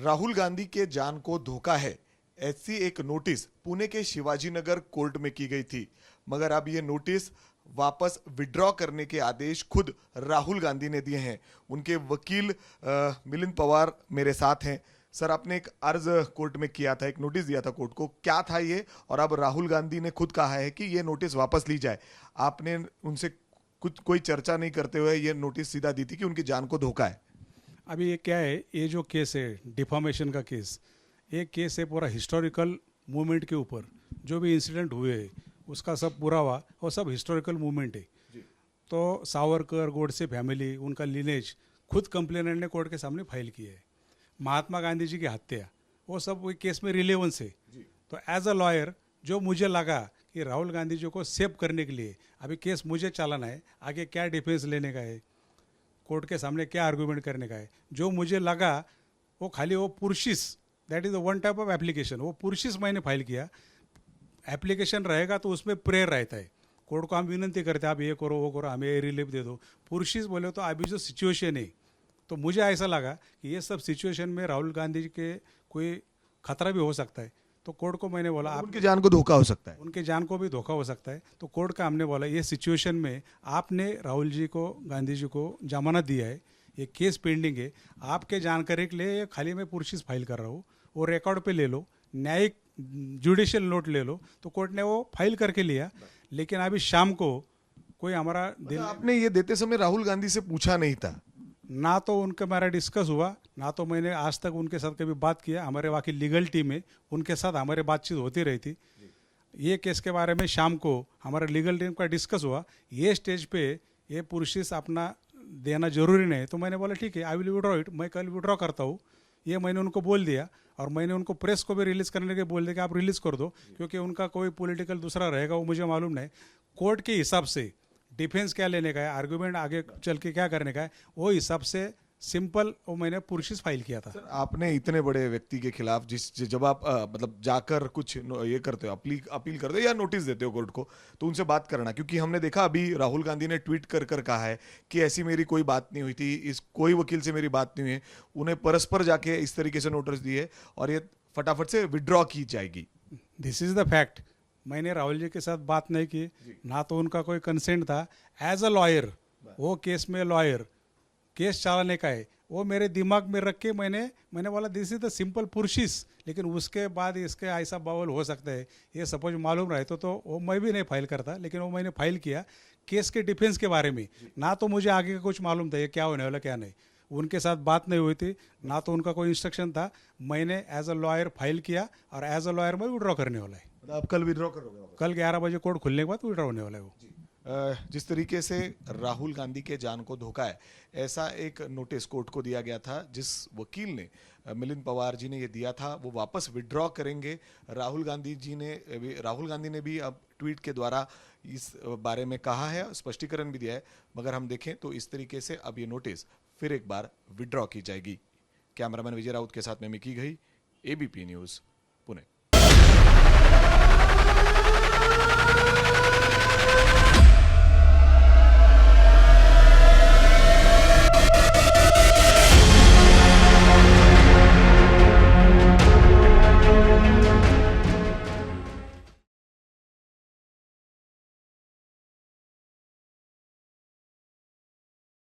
राहुल गांधी के जान को धोखा है, ऐसी एक नोटिस पुणे के शिवाजीनगर कोर्ट में की गई थी, मगर अब ये नोटिस वापस विड्रॉ करने के आदेश खुद राहुल गांधी ने दिए हैं। उनके वकील मिलिंद पवार मेरे साथ हैं। सर, आपने एक अर्ज कोर्ट में किया था, एक नोटिस दिया था कोर्ट को, क्या था ये? और अब राहुल गांधी ने खुद कहा है कि ये नोटिस वापस ली जाए। आपने उनसे कुछ कोई चर्चा नहीं करते हुए ये नोटिस सीधा दी थी कि उनकी जान को धोखा है। अभी ये क्या है, ये जो केस है डिफॉर्मेशन का केस, ये केस है पूरा हिस्टोरिकल मूवमेंट के ऊपर। जो भी इंसिडेंट हुए उसका सब पुरावा और सब हिस्टोरिकल मूवमेंट है। तो सावरकर, गोडसे फैमिली, उनका लिनेज खुद कंप्लेनेंट ने कोर्ट के सामने फाइल की है। महात्मा गांधी जी की हत्या, वो सब वही केस में रिलेवेंस है। तो एज अ लॉयर जो मुझे लगा कि राहुल गांधी जी को सेव करने के लिए अभी केस मुझे चलाना है, आगे क्या डिफेंस लेने का है, कोर्ट के सामने क्या आर्गूमेंट करने का है, जो मुझे लगा वो खाली वो पुरशिस, that is one type of application, वो पुरशिस मैंने फाइल किया। एप्लीकेशन रहेगा तो उसमें प्रेयर रहता है, कोर्ट को हम विनंती करते हैं आप ये करो वो करो, हमें ये रिलीफ दे दो। पुरशिस बोले तो अभी जो सिचुएशन है, तो मुझे ऐसा लगा कि ये सब सिचुएशन में राहुल गांधी जी के कोई खतरा भी हो सकता है। तो कोर्ट को मैंने बोला आप उनकी जान को धोखा हो सकता है। उनके जान को भी धोखा हो सकता है। तो कोर्ट का हमने बोला ये सिचुएशन में आपने राहुल जी को, गांधी जी को जमानत दिया है, ये केस पेंडिंग है, आपके जानकारी के लिए खाली मैं पुरशिस फाइल कर रहा हूँ, वो रिकॉर्ड पे ले लो, न्यायिक जुडिशियल नोट ले लो। तो कोर्ट ने वो फाइल करके लिया। लेकिन अभी शाम को कोई हमारा दिल, आपने ये देते समय राहुल गांधी से पूछा नहीं था? ना तो उनका मेरा डिस्कस हुआ, ना तो मैंने आज तक उनके साथ कभी बात किया। हमारे वहाँ की लीगल टीम है, उनके साथ हमारी बातचीत होती रही थी। ये केस के बारे में शाम को हमारा लीगल टीम का डिस्कस हुआ। ये स्टेज पे ये पुरशिस अपना देना जरूरी नहीं, तो मैंने बोला ठीक है, आई विल विड्रॉ इट, मैं कल विड्रॉ करता हूँ। ये मैंने उनको बोल दिया और मैंने उनको प्रेस को भी रिलीज़ करने के बोल दिया कि आप रिलीज़ कर दो, क्योंकि उनका कोई पॉलिटिकल दूसरा रहेगा वो मुझे मालूम नहीं। कोर्ट के हिसाब से डिफेंस क्या लेने का है, आर्गूमेंट आगे चल के क्या करने का है, वो हिसाब से सिंपल वो मैंने पुरशिस फाइल किया था। सर, आपने इतने बड़े व्यक्ति के खिलाफ जब आप मतलब जाकर कुछ ये करते हो, अपील करते हो या नोटिस देते हो कोर्ट को, तो उनसे बात करना, क्योंकि हमने देखा अभी राहुल गांधी ने ट्वीट कर कर कहा है कि ऐसी मेरी कोई बात नहीं हुई थी, इस कोई वकील से मेरी बात नहीं हुई है। उन्हें परस्पर जाके इस तरीके से नोटिस दिए और ये फटाफट से विड्रॉ की जाएगी। This is the fact. मैंने राहुल जी के साथ बात नहीं की, ना तो उनका कोई कंसेंट था। एज अ लॉयर, वो केस में लॉयर केस चलाने का है, वो मेरे दिमाग में रख के मैंने बोला दिस इज द सिंपल पुरशिस। लेकिन उसके बाद इसके ऐसा बावल हो सकता है, ये सपोज मालूम रहता तो वो मैं भी नहीं फाइल करता, लेकिन वो मैंने फाइल किया केस के डिफेंस के बारे में। ना तो मुझे आगे का कुछ मालूम था ये क्या होने वाला क्या नहीं, उनके साथ बात नहीं हुई थी, ना तो उनका कोई इंस्ट्रक्शन था। मैंने एज अ लॉयर फाइल किया और एज अ लॉयर मैं विड्रॉ करने वाला है। आप कल विड्रॉ करोगे? कल 11 बजे कोर्ट खुलने के बाद विड्रॉ होने वाला है वो। जिस तरीके से राहुल गांधी के जान को धोखा है, ऐसा एक नोटिस कोर्ट को दिया गया था। जिस वकील ने, मिलिंद पवार जी ने ये दिया था, वो वापस विड्रॉ करेंगे। राहुल गांधी ने भी अब ट्वीट के द्वारा इस बारे में कहा है, स्पष्टीकरण भी दिया है। मगर हम देखें तो इस तरीके से अब ये नोटिस फिर एक बार विड्रॉ की जाएगी। कैमरामैन विजय राउत के साथ में मिकी गई, एबीपी न्यूज़।